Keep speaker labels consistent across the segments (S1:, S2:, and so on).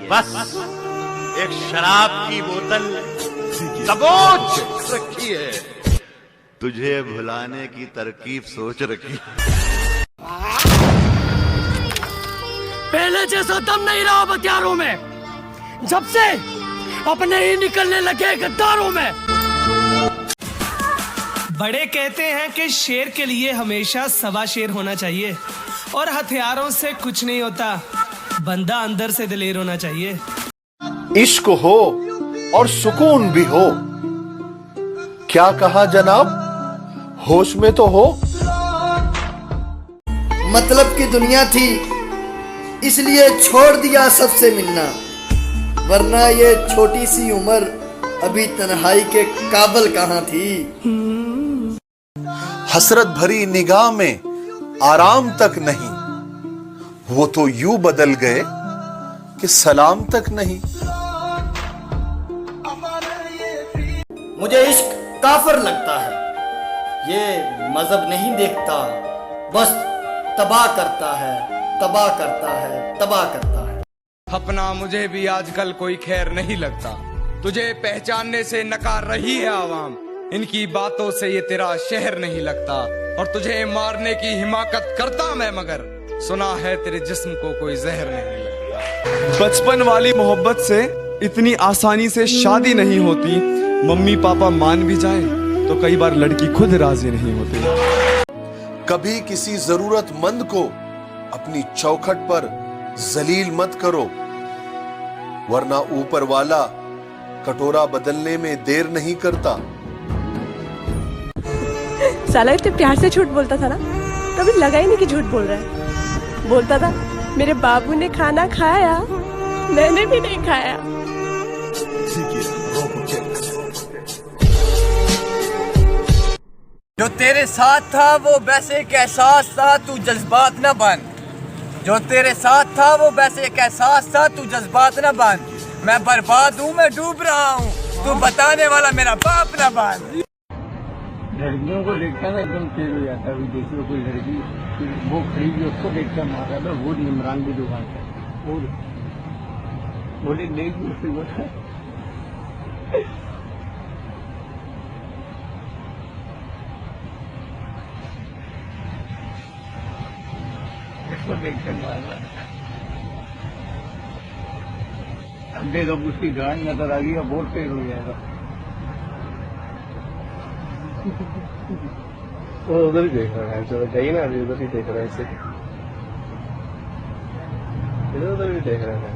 S1: बस एक शराब की बोतल दबोच रखी है, तुझे भुलाने की तरकीब सोच रखी।
S2: पहले जैसा दम नहीं रहा हथियारों में, जब से अपने ही निकलने लगे गद्दारों में।
S3: बड़े कहते हैं कि शेर के लिए हमेशा सवा शेर होना चाहिए और हथियारों से कुछ नहीं होता, बंदा अंदर से दिलेर होना चाहिए।
S4: इश्क हो और सुकून भी हो, क्या कहा जनाब, होश में तो हो।
S5: मतलब की दुनिया थी इसलिए छोड़ दिया सबसे मिलना, वरना ये छोटी सी उम्र अभी तन्हाई के काबिल कहाँ थी।
S4: हसरत भरी निगाह में आराम तक नहीं, वो तो यूं बदल गए कि सलाम तक नहीं।
S5: मुझे इश्क काफिर लगता है, ये मजहब नहीं देखता, बस तबाह करता है, तबाह करता है, तबाह करता है।
S6: अपना मुझे भी आजकल कोई खैर नहीं लगता, तुझे पहचानने से नकार रही है आवाम, इनकी बातों से ये तेरा शहर नहीं लगता, और तुझे मारने की हिमाकत करता मैं, मगर सुना है तेरे जिस्म को कोई जहर नहीं लगता।
S7: बचपन वाली मोहब्बत से इतनी आसानी से शादी नहीं होती, मम्मी पापा मान भी जाए तो कई बार लड़की खुद राजी नहीं होती।
S4: कभी किसी जरूरतमंद को अपनी चौखट पर जलील मत करो, वरना ऊपर वाला कटोरा बदलने में देर नहीं करता।
S8: साला इतने प्यार से झूठ बोलता था ना, कभी लगा ही नहीं कि झूठ बोल रहा है। बोलता था मेरे बाबू ने खाना खाया, मैंने भी नहीं खाया।
S9: जो तेरे साथ था वो वैसे एक एहसास था, तू जज्बात न बन। जो तेरे साथ था वो वैसे एक एहसास था, तू जज्बात न बन। मैं बर्बाद हूँ, मैं डूब रहा हूँ, तू बताने वाला मेरा बाप न बन।
S10: लड़कियों को देखता ना एकदम फेल हो जाता है। देखिए कोई लड़की वो खड़ी भी उसको देखता मारा था, वो इमरान की दुकान पर बोले देख उसको देखते मारा। अब देखो उसकी गांड नजर आ गई, अब बहुत फेल हो जाएगा।
S11: वो उधर ही देख रहा है, चलो जाइए ना, अभी उधर ही देख रहा है, इसे इधर उधर भी देख रहा है।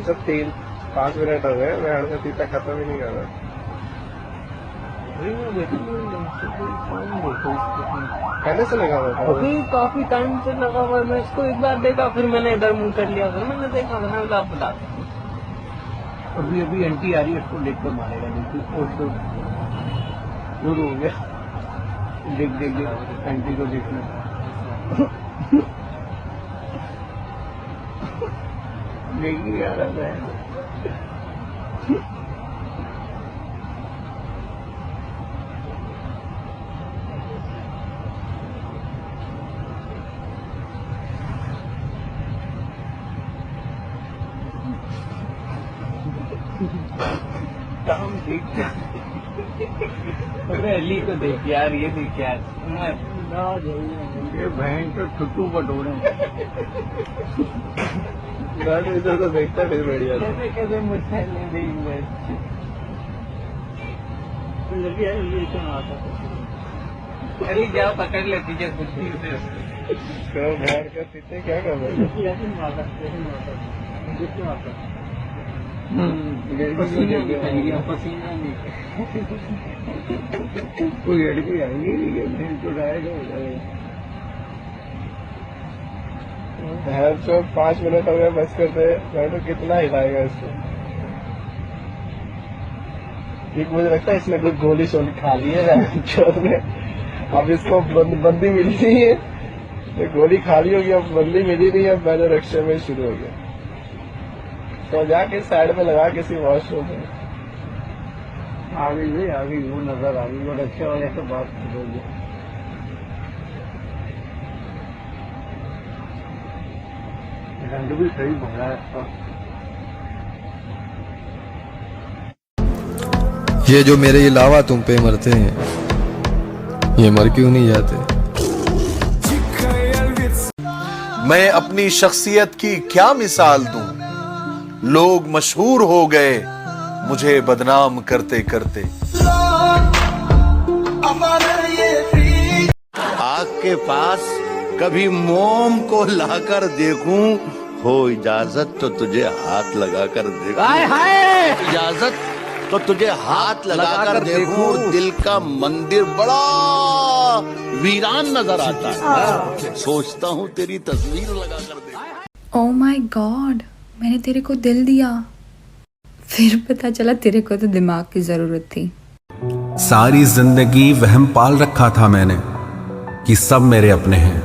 S11: सब 3-5 मिनट हो गए, मैं हर तीता खत्म ही नहीं कर रहा। पहले से लगा हुआ था,
S10: अभी काफी टाइम से लगा हुआ। मैं इसको एक बार देखा, फिर मैंने इधर मुंह कर लिया, फिर मैंने देखा, मैंने आप बता। अभी अभी एंटी आ रही है, उसको देख कर मारेगा। देखिए उसको दूर हो गया, देख देख देख एंटी को देखना। देखिए आ रहा है। काम देख अली को देख यार, ये देख यार, ये बहन तो छुट्टू बटोरे इधर तो देखता फिर बढ़िया कैसे कैसे मुझसे अरे क्या पकड़ लेती है बुद्धि से बाहर का पीछे क्या कर रहे कोई लड़की आएगी तो डायरेक्ट हो जाएगा।
S11: 5 मिनट हो गए बस करते, मैं तो कितना हिलाएगा इसको। एक मुझे लगता है इसने कुछ गोली शोली खा ली है ने, अब इसको बंदी मिली नहीं है, तो गोली खा ली होगी, अब बंदी मिली नहीं है। मैंने रिक्शे में शुरू हो गया, तो जाके साइड में लगा किसी वॉशरूम में।
S10: आ गई वो नजर आ गई, वो रिक्शे वाले से बात करोगे। रंग भी सही बना है इसका।
S12: ये जो मेरे अलावा तुम पे मरते हैं, ये मर क्यों नहीं जाते?
S4: मैं अपनी शख्सियत की क्या मिसाल दूं, लोग मशहूर हो गए मुझे बदनाम करते करते।
S1: आग के पास कभी मोम को लाकर देखूं, हो इजाजत तो तुझे हाथ लगाकर देखूं। इजाजत तो तुझे हाथ लगाकर देखूं, दिल का मंदिर बड़ा वीरान नजर आता है। सोचता हूँ तेरी तस्वीर लगाकर देखूं।
S13: ओह माय गॉड, मैंने तेरे को दिल दिया, फिर पता चला तेरे को तो दिमाग की जरूरत थी।
S14: सारी जिंदगी वहम पाल रखा था मैंने कि सब मेरे अपने हैं,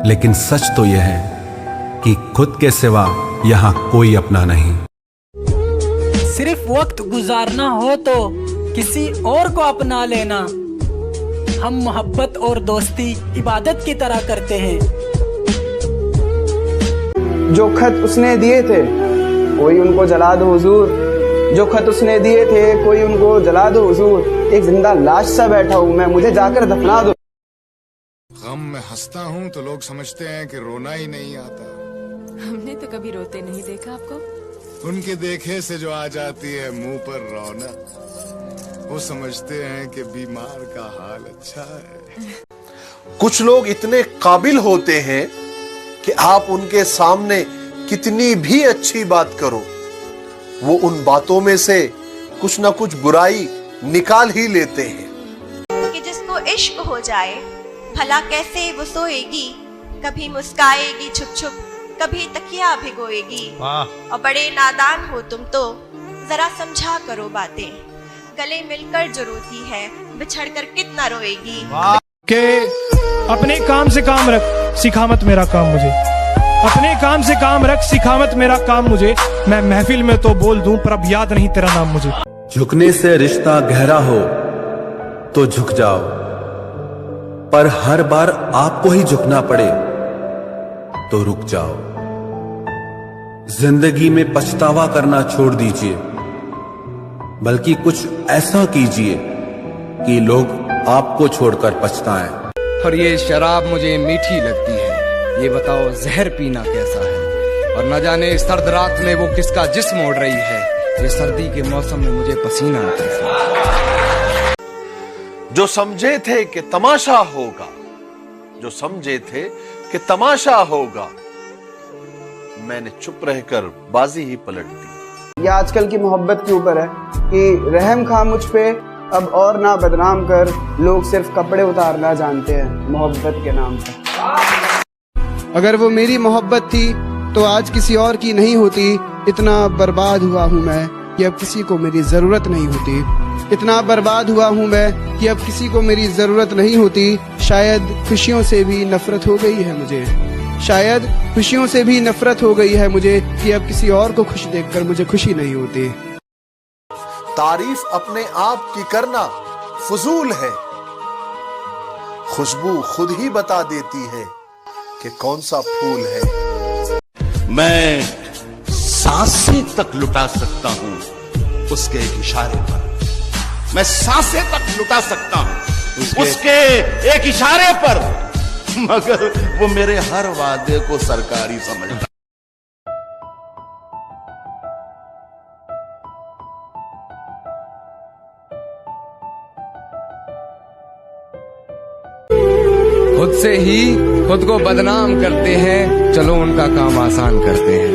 S14: लेकिन सच तो यह है कि खुद के सिवा यहाँ कोई अपना नहीं।
S2: सिर्फ वक्त गुजारना हो तो किसी और को अपना लेना। हम मोहब्बत और दोस्ती इबादत की तरह करते हैं।
S11: जो खत उसने दिए थे कोई उनको जला दो हुजूर, जो खत उसने दिए थे कोई उनको जला दो हुजूर। एक जिंदा लाश सा बैठा हूँ मैं, मुझे जाकर दफना दो।
S15: गम में हंसता हूँ तो लोग समझते हैं कि रोना ही नहीं आता।
S8: हमने तो कभी रोते नहीं देखा आपको।
S15: उनके देखे से जो आ जाती है मुंह पर रौनक, वो समझते हैं कि बीमार का हाल अच्छा है।
S4: कुछ लोग इतने काबिल होते हैं कि आप उनके सामने कितनी भी अच्छी बात करो, वो उन बातों में से कुछ ना कुछ बुराई निकाल ही लेते हैं।
S8: कि जिसको इश्क हो जाए भला कैसे वो सोएगी, कभी मुस्काएगी छुप छुप, कभी तकिया भिगोएगी। और बड़े नादान हो तुम तो, जरा समझा करो बातें, गले मिलकर जो रोती है बिछड़कर कितना रोएगी।
S3: के अपने काम से काम रख, सिखा मत मेरा काम मुझे। अपने काम से काम रख, सिखा मत मेरा काम मुझे। मैं महफिल में तो बोल दूं पर अब याद नहीं तेरा नाम मुझे।
S14: झुकने से रिश्ता गहरा हो तो झुक जाओ, पर हर बार आपको ही झुकना पड़े तो रुक जाओ। जिंदगी में पछतावा करना छोड़ दीजिए, बल्कि कुछ ऐसा कीजिए कि लोग आपको छोड़कर पछताएं।
S6: और ये शराब मुझे मीठी लगती है, ये बताओ जहर पीना कैसा है। और न जाने इस सर्द रात में वो किसका जिस्म ओढ़ रही है, ये सर्दी के मौसम में मुझे पसीना आता है।
S4: जो समझे थे कि तमाशा होगा, जो समझे थे कि तमाशा होगा, मैंने चुप रहकर बाजी ही पलट दी।
S11: ये आजकल की मोहब्बत के ऊपर है कि रहम खा मुझ पे अब और ना बदनाम कर, लोग सिर्फ कपड़े उतारना जानते हैं मोहब्बत के नाम पर। अगर वो मेरी मोहब्बत थी तो आज किसी और की नहीं होती। इतना बर्बाद हुआ हूँ मैं कि अब किसी को मेरी जरूरत नहीं होती। इतना बर्बाद हुआ हूँ मैं कि अब किसी को मेरी जरूरत नहीं होती। शायद खुशियों से भी नफरत हो गई है मुझे, शायद खुशियों से भी नफरत हो गई है मुझे कि अब किसी और को खुश देखकर मुझे खुशी नहीं होती।
S4: तारीफ अपने आप की करना फजूल है, खुशबू खुद ही बता देती है कि कौन सा फूल है।
S1: मैं सांसें तक लुटा सकता हूँ उसके एक इशारे पर, मैं सांसें तक लुटा सकता हूँ उसके एक इशारे पर, मगर वो मेरे हर वादे को सरकारी समझता।
S6: खुद से ही खुद को बदनाम करते हैं, चलो उनका काम आसान करते हैं।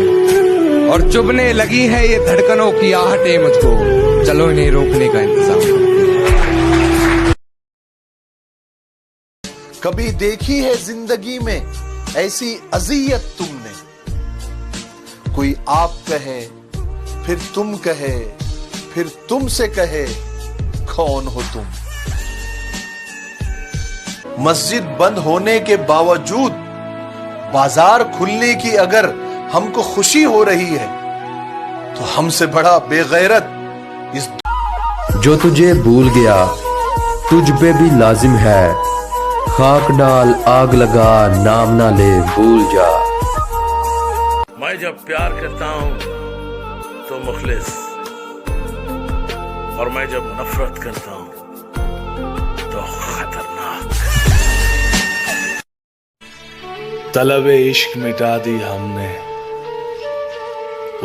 S6: और चुभने लगी है ये धड़कनों की आहटें मुझको, चलो इन्हें रोकने का इंतजाम करते हैं।
S4: कभी देखी है जिंदगी में ऐसी अजियत तुमने, कोई आप कहे फिर तुम कहे फिर तुमसे कहे कौन हो तुम। मस्जिद बंद होने के बावजूद बाजार खुलने की अगर हमको खुशी हो रही है तो हमसे बड़ा बेगैरत इस।
S12: जो तुझे भूल गया तुझ पे भी लाजिम है, खाक डाल आग लगा नाम ना ले भूल जा।
S16: जब प्यार करता हूं तो मुखलिस, और मैं जब नफरत करता हूं तो खतरनाक।
S17: तलब इश्क मिटा दी हमने,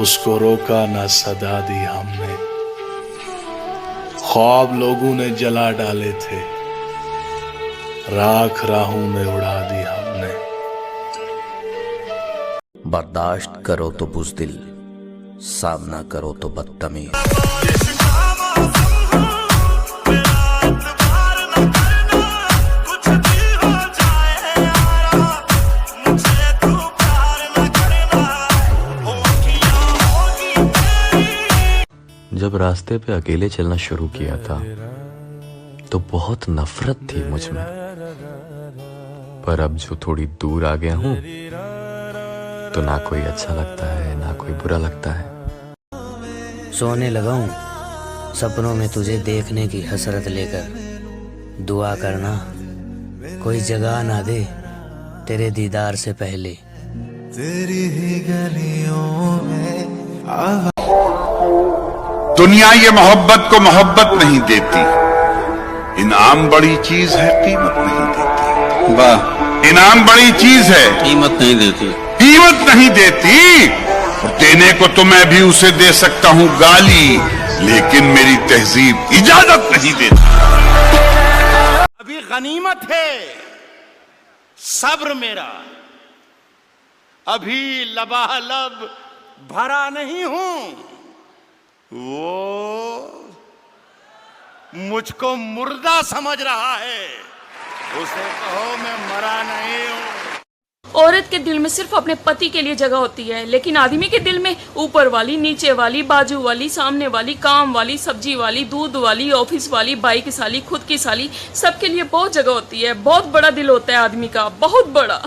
S17: उसको रोका ना सदा दी हमने। ख्वाब लोगों ने जला डाले थे, राख राहों में उड़ा दी हमने।
S1: बर्दाश्त करो तो बुज़दिल, सामना करो तो बदतमीज।
S18: जब रास्ते पे अकेले चलना शुरू किया था तो बहुत नफरत थी मुझ में, पर अब जो थोड़ी दूर आ गया हूं तो ना कोई अच्छा लगता है ना कोई बुरा लगता है।
S19: सोने लगा हूं सपनों में तुझे देखने की हसरत लेकर, दुआ करना कोई जगह ना दे तेरे दीदार से पहले। तेरी ही गलियों में
S20: दुनिया ये मोहब्बत को मोहब्बत नहीं देती, इनाम बड़ी चीज है कीमत नहीं देती। वाह, इनाम बड़ी चीज है कीमत नहीं देती, कीमत नहीं देती। और देने को तो मैं भी उसे दे सकता हूँ गाली, लेकिन मेरी तहजीब इजाजत नहीं देती।
S21: अभी गनीमत है सब्र मेरा, अभी लबालब भरा नहीं हूं। वो मुझको मुर्दा समझ रहा है, उसे कहो मैं मरा नहीं हूं।
S22: औरत के दिल में सिर्फ अपने पति के लिए जगह होती है, लेकिन आदमी के दिल में ऊपर वाली, नीचे वाली, बाजू वाली, सामने वाली, काम वाली, सब्जी वाली, दूध वाली, ऑफिस वाली, बाई की साली, खुद की साली, सबके लिए बहुत जगह होती है। बहुत बड़ा दिल होता है आदमी का, बहुत बड़ा।